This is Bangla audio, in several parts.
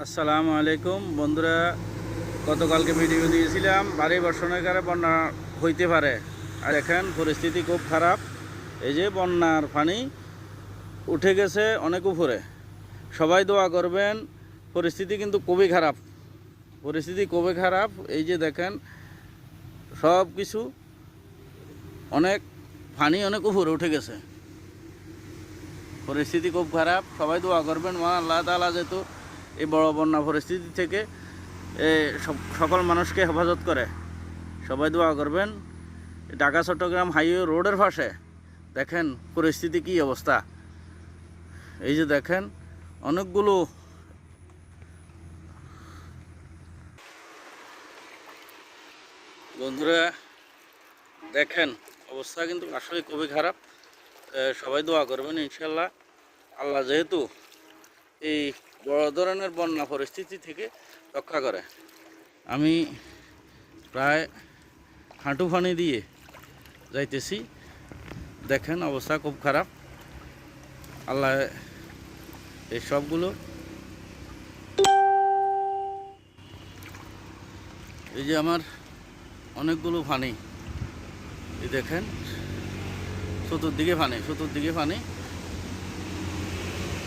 আসসালামু আলাইকুম বন্ধুরা, গতকালকে ভিডিও দিয়েছিলাম ভারী বর্ষণের কারণে বন্যা হইতে পারে। আর এখন পরিস্থিতি খুব খারাপ। এই যে বন্যার পানি উঠে গেছে অনেক উপরে। সবাই দোয়া করবেন। পরিস্থিতি কিন্তু খুবই খারাপ, এই যে দেখেন সব কিছু অনেক পানি অনেক উপরে উঠে গেছে। পরিস্থিতি খুব খারাপ, সবাই দোয়া করবেন মহান আল্লাহ তাআলা যেহেতু এই বড় বন্যা পরিস্থিতি থেকে সকল মানুষকে হেফাজত করে। সবাই দোয়া করবেন। ঢাকা চট্টগ্রাম হাইওয়ে রোডের পাশে দেখেন পরিস্থিতি কী অবস্থা। এই যে দেখেন অনেকগুলো বন্ধুরা, দেখেন অবস্থা কিন্তু আসলে খুবই খারাপ। সবাই দোয়া করবেন ইনশাল্লাহ আল্লাহ যেহেতু এই বড় ধরনের বন্যা পরিস্থিতি থেকে রক্ষা করে। আমি প্রায় হাঁটু পানি দিয়ে যাইতেছি। দেখেন অবস্থা খুব খারাপ। আল্লাহ এই সবগুলো, এই যে আমার অনেকগুলো পানি, এই দেখেন চতুর্দিকে পানি।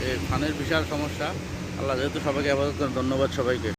এই পানির বিশাল সমস্যা। আল্লাহ যেহেতু সবাইকে হেফাজত করেন। ধন্যবাদ সবাইকে।